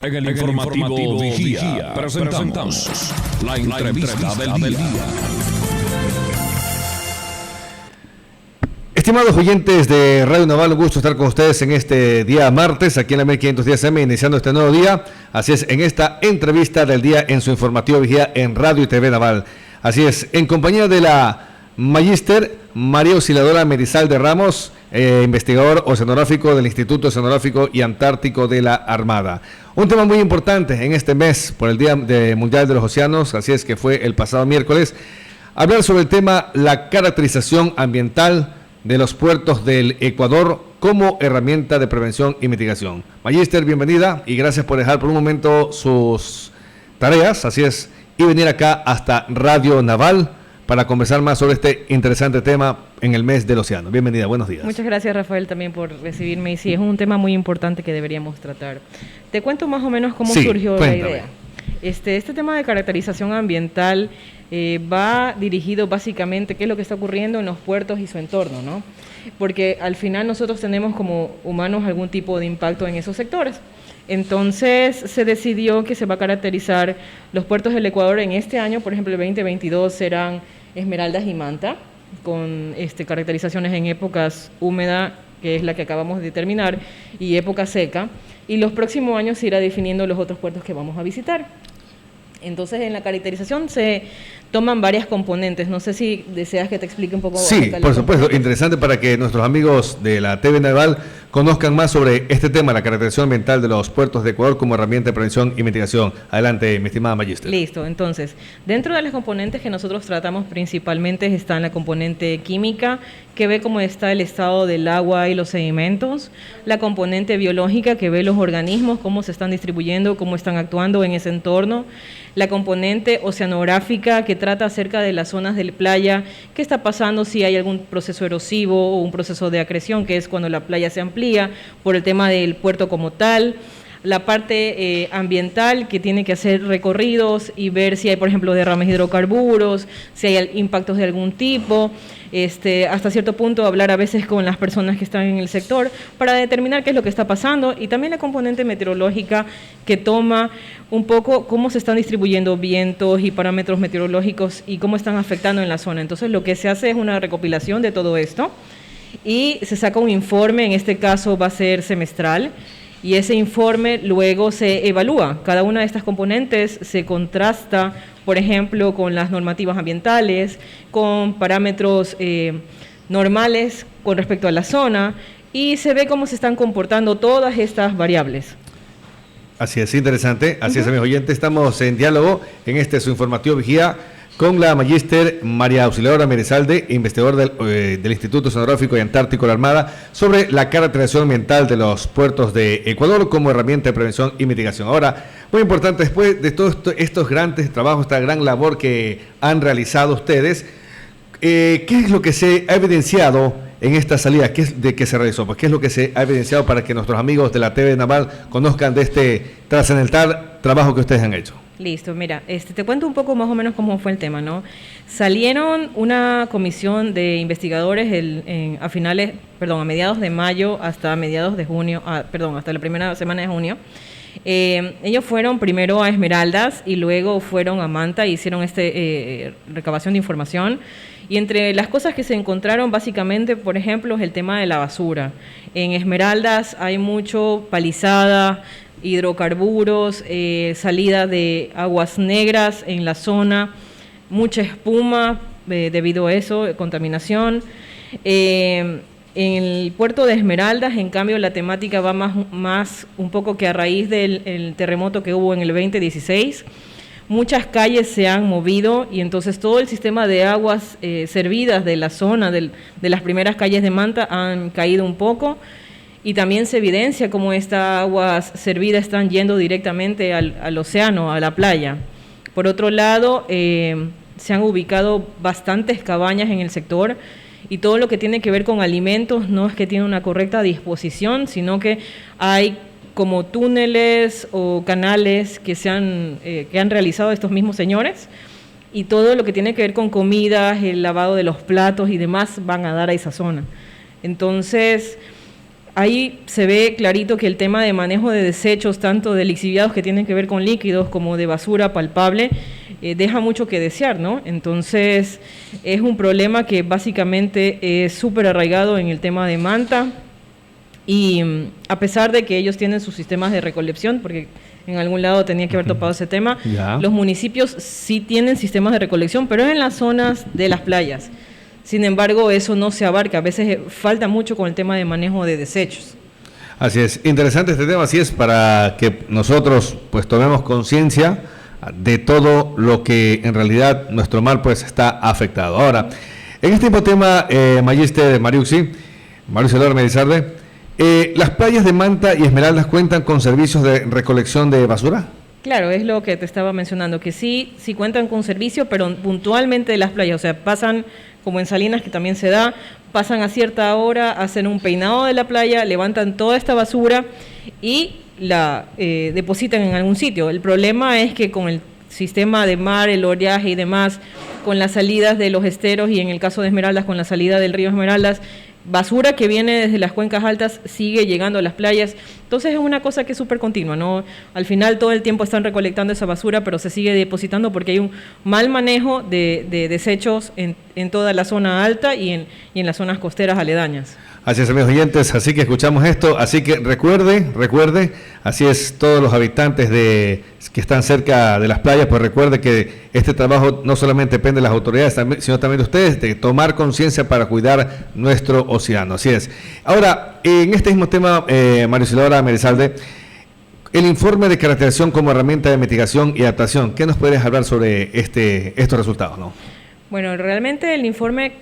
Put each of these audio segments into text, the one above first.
En el informativo Vigía presentamos la entrevista del día. Estimados oyentes de Radio Naval, un gusto estar con ustedes en este día martes, aquí en la 1510 AM, iniciando este nuevo día. Así es, en esta entrevista del día en su informativo Vigía en Radio y TV Naval. Así es, en compañía de la Magíster María Auxiliadora Merizalde Ramos, investigador oceanográfico del Instituto Oceanográfico y Antártico de la Armada. Un tema muy importante en este mes por el Día Mundial de los Océanos, así es que fue el pasado miércoles, hablar sobre el tema la caracterización ambiental de los puertos del Ecuador como herramienta de prevención y mitigación. Magíster, bienvenida y gracias por dejar por un momento sus tareas, así es, y venir acá hasta Radio Naval para conversar más sobre este interesante tema en el mes del océano. Bienvenida, buenos días. Muchas gracias, Rafael, también por recibirme. Y sí, es un tema muy importante que deberíamos tratar. Te cuento más o menos cómo surgió la idea. Este tema de caracterización ambiental va dirigido básicamente qué es lo que está ocurriendo en los puertos y su entorno, ¿no? Porque al final nosotros tenemos como humanos algún tipo de impacto en esos sectores. Entonces se decidió que se va a caracterizar los puertos del Ecuador en este año, por ejemplo el 2022 serán Esmeraldas y Manta, con caracterizaciones en épocas húmeda, que es la que acabamos de terminar, y época seca, y los próximos años se irá definiendo los otros puertos que vamos a visitar. Entonces, en la caracterización se toman varias componentes. No sé si deseas que te explique un poco. Sí, por supuesto. Interesante para que nuestros amigos de la TV Naval conozcan más sobre este tema, la caracterización ambiental de los puertos de Ecuador como herramienta de prevención y mitigación. Adelante, mi estimada Magíster. Listo. Entonces, dentro de las componentes que nosotros tratamos principalmente está la componente química, que ve cómo está el estado del agua y los sedimentos. La componente biológica, que ve los organismos, cómo se están distribuyendo, cómo están actuando en ese entorno. La componente oceanográfica, que trata acerca de las zonas de playa, qué está pasando, si hay algún proceso erosivo o un proceso de acreción, que es cuando la playa se amplía por el tema del puerto como tal. La parte ambiental, que tiene que hacer recorridos y ver si hay, por ejemplo, derrames de hidrocarburos, si hay impactos de algún tipo, hasta cierto punto hablar a veces con las personas que están en el sector para determinar qué es lo que está pasando, y también la componente meteorológica, que toma un poco cómo se están distribuyendo vientos y parámetros meteorológicos y cómo están afectando en la zona. Entonces lo que se hace es una recopilación de todo esto y se saca un informe, en este caso va a ser semestral, y ese informe luego se evalúa. Cada una de estas componentes se contrasta, por ejemplo, con las normativas ambientales, con parámetros normales con respecto a la zona, y se ve cómo se están comportando todas estas variables. Así es, interesante. Así es, amigos oyentes, estamos en diálogo en su informativo Vigía con la Magíster María Auxiliadora Merizalde, investigador del Instituto Oceanográfico y Antártico de la Armada, sobre la caracterización ambiental de los puertos de Ecuador como herramienta de prevención y mitigación. Ahora, muy importante, después de todos estos grandes trabajos, esta gran labor que han realizado ustedes, ¿qué es lo que se ha evidenciado en esta salida? ¿De qué se realizó? Pues, ¿qué es lo que se ha evidenciado para que nuestros amigos de la TV Naval conozcan de este trascendental trabajo que ustedes han hecho? Listo, mira, te cuento un poco más o menos cómo fue el tema, ¿no? Salieron una comisión de investigadores a mediados de mayo hasta mediados de junio, hasta la primera semana de junio. Ellos fueron primero a Esmeraldas y luego fueron a Manta y hicieron recabación de información. Y entre las cosas que se encontraron básicamente, por ejemplo, es el tema de la basura. En Esmeraldas hay mucho palizada, hidrocarburos, salida de aguas negras en la zona, mucha espuma debido a eso, contaminación. En el puerto de Esmeraldas, en cambio, la temática va más un poco que a raíz del terremoto que hubo en el 2016. Muchas calles se han movido y entonces todo el sistema de aguas servidas de la zona de las primeras calles de Manta han caído un poco. Y también se evidencia cómo estas aguas servidas están yendo directamente al océano, a la playa. Por otro lado, se han ubicado bastantes cabañas en el sector, y todo lo que tiene que ver con alimentos no es que tiene una correcta disposición, sino que hay como túneles o canales que han realizado estos mismos señores, y todo lo que tiene que ver con comidas, el lavado de los platos y demás van a dar a esa zona. Entonces, ahí se ve clarito que el tema de manejo de desechos, tanto de lixiviados que tienen que ver con líquidos como de basura palpable, deja mucho que desear, ¿no? Entonces, es un problema que básicamente es súper arraigado en el tema de Manta, y a pesar de que ellos tienen sus sistemas de recolección, porque en algún lado tenía que haber topado ese tema, los municipios sí tienen sistemas de recolección, pero es en las zonas de las playas. Sin embargo, eso no se abarca, a veces falta mucho con el tema de manejo de desechos. Así es, interesante este tema, así es, para que nosotros pues tomemos conciencia de todo lo que en realidad nuestro mar pues está afectado. Ahora, en este mismo tema, Magister Mariuxi Lora Melizarde, ¿las playas de Manta y Esmeraldas cuentan con servicios de recolección de basura? Claro, es lo que te estaba mencionando, que sí cuentan con servicio, pero puntualmente de las playas, o sea, pasan como en Salinas, que también se da, pasan a cierta hora, hacen un peinado de la playa, levantan toda esta basura y la depositan en algún sitio. El problema es que con el sistema de mar, el oleaje y demás, con las salidas de los esteros y en el caso de Esmeraldas, con la salida del río Esmeraldas, basura que viene desde las cuencas altas sigue llegando a las playas. Entonces es una cosa que es súper continua, ¿no? Al final todo el tiempo están recolectando esa basura, pero se sigue depositando porque hay un mal manejo de desechos en toda la zona alta y en las zonas costeras aledañas. Así es, amigos oyentes, así que escuchamos esto, así que recuerde, así es, todos los habitantes que están cerca de las playas, pues recuerde que este trabajo no solamente depende de las autoridades, sino también de ustedes, de tomar conciencia para cuidar nuestro océano, así es. Ahora, en este mismo tema, María Isidora Melizarde, el informe de caracterización como herramienta de mitigación y adaptación, ¿qué nos puedes hablar sobre estos resultados, no? Bueno, realmente el informe,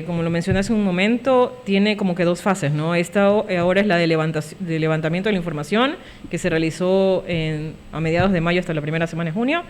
como lo mencioné hace un momento, tiene como que dos fases, ¿no? Esta ahora es la de levantamiento de la información, que se realizó a mediados de mayo hasta la primera semana de junio.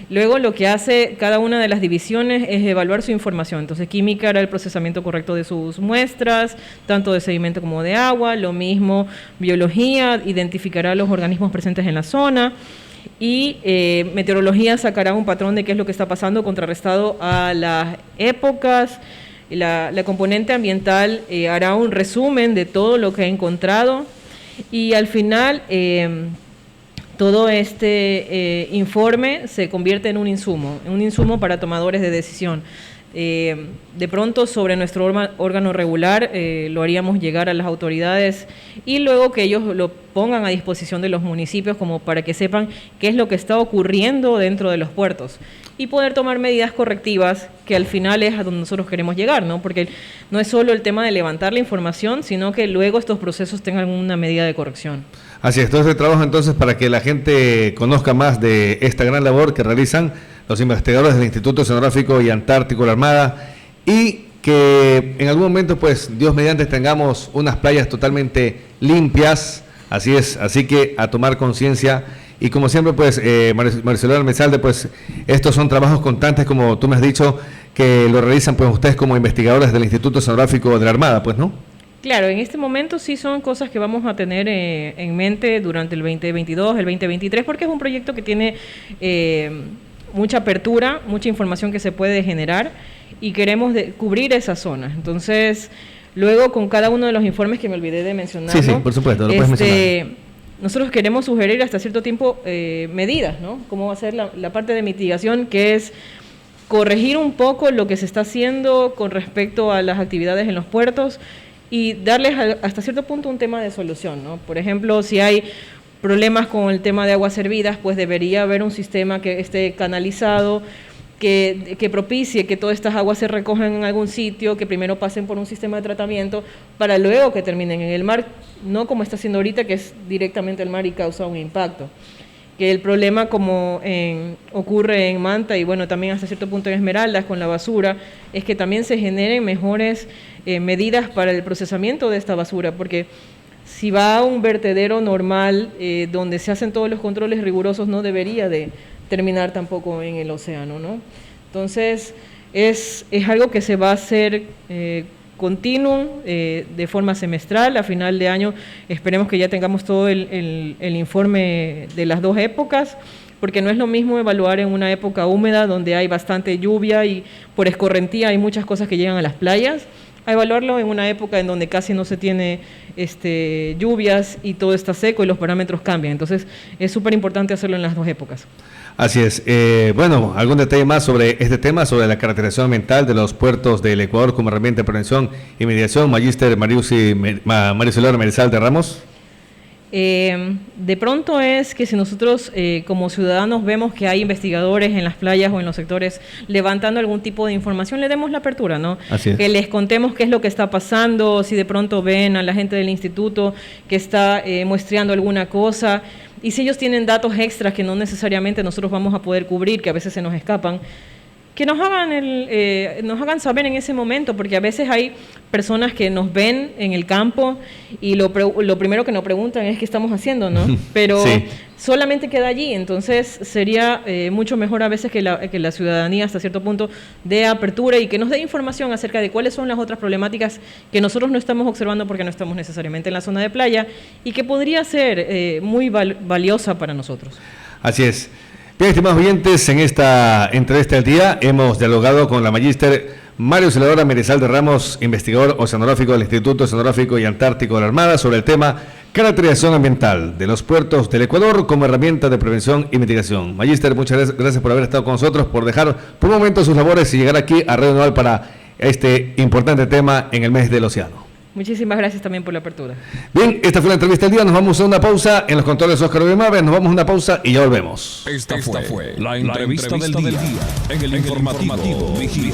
Luego lo que hace cada una de las divisiones es evaluar su información. Entonces, química hará el procesamiento correcto de sus muestras, tanto de sedimento como de agua. Lo mismo, biología identificará los organismos presentes en la zona. Y meteorología sacará un patrón de qué es lo que está pasando contrarrestado a las épocas. La componente ambiental hará un resumen de todo lo que ha encontrado y al final todo este informe se convierte en un insumo para tomadores de decisión. De pronto sobre nuestro órgano regular lo haríamos llegar a las autoridades y luego que ellos lo pongan a disposición de los municipios como para que sepan qué es lo que está ocurriendo dentro de los puertos y poder tomar medidas correctivas que al final es a donde nosotros queremos llegar, ¿no? Porque no es solo el tema de levantar la información, sino que luego estos procesos tengan una medida de corrección. Así es, todo este trabajo entonces para que la gente conozca más de esta gran labor que realizan los investigadores del Instituto Oceanográfico y Antártico de la Armada y que en algún momento, pues, Dios mediante, tengamos unas playas totalmente limpias, así es, así que a tomar conciencia y como siempre, pues, María Isidora Melizarde, pues, estos son trabajos constantes, como tú me has dicho, que lo realizan, pues, ustedes como investigadores del Instituto Oceanográfico de la Armada, pues, ¿no? Claro, en este momento sí son cosas que vamos a tener en mente durante el 2022, el 2023, porque es un proyecto que tiene mucha apertura, mucha información que se puede generar y queremos cubrir esas zonas. Entonces, luego con cada uno de los informes que me olvidé de mencionar, sí, por supuesto, lo puedes mencionar. Nosotros queremos sugerir hasta cierto tiempo medidas, ¿no? Cómo va a ser la parte de mitigación, que es corregir un poco lo que se está haciendo con respecto a las actividades en los puertos y darles hasta cierto punto un tema de solución, ¿no? Por ejemplo, si hay problemas con el tema de aguas servidas, pues debería haber un sistema que esté canalizado, que propicie que todas estas aguas se recojan en algún sitio, que primero pasen por un sistema de tratamiento para luego que terminen en el mar, no como está haciendo ahorita, que es directamente el mar y causa un impacto. Que el problema como ocurre en Manta y bueno, también hasta cierto punto en Esmeraldas con la basura, es que también se generen mejores medidas para el procesamiento de esta basura, porque si va a un vertedero normal donde se hacen todos los controles rigurosos, no debería de terminar tampoco en el océano, ¿no? Entonces, es algo que se va a hacer continuo, de forma semestral. A final de año esperemos que ya tengamos todo el informe de las dos épocas, porque no es lo mismo evaluar en una época húmeda donde hay bastante lluvia y por escorrentía hay muchas cosas que llegan a las playas, a evaluarlo en una época en donde casi no se tiene lluvias y todo está seco y los parámetros cambian. Entonces es súper importante hacerlo en las dos épocas. Así es. Bueno, ¿algún detalle más sobre este tema, sobre la caracterización ambiental de los puertos del Ecuador como herramienta de prevención y mediación? Magíster Maricelora Merizal de Ramos. De pronto es que si nosotros como ciudadanos vemos que hay investigadores en las playas o en los sectores levantando algún tipo de información, le demos la apertura, ¿no? Así es. Que les contemos qué es lo que está pasando, si de pronto ven a la gente del instituto que está muestreando alguna cosa, y si ellos tienen datos extras que no necesariamente nosotros vamos a poder cubrir, que a veces se nos escapan, que nos hagan saber en ese momento, porque a veces hay personas que nos ven en el campo y lo primero que nos preguntan es qué estamos haciendo, ¿no? Pero sí, solamente queda allí. Entonces sería mucho mejor a veces que la ciudadanía hasta cierto punto dé apertura y que nos dé información acerca de cuáles son las otras problemáticas que nosotros no estamos observando porque no estamos necesariamente en la zona de playa y que podría ser muy valiosa para nosotros. Así es. Bien, estimados oyentes, en esta entrevista del día hemos dialogado con la magíster Maricelora Merizal de Ramos, investigador oceanográfico del Instituto Oceanográfico y Antártico de la Armada, sobre el tema caracterización ambiental de los puertos del Ecuador como herramienta de prevención y mitigación. Magíster, muchas gracias por haber estado con nosotros, por dejar por un momento sus labores y llegar aquí a Radio Naval para este importante tema en el mes del océano. Muchísimas gracias también por la apertura. Bien, esta fue la entrevista del día. Nos vamos a una pausa en los controles Oscar Obemave. Nos vamos a una pausa y ya volvemos. Esta fue la entrevista del día en el informativo Vigía.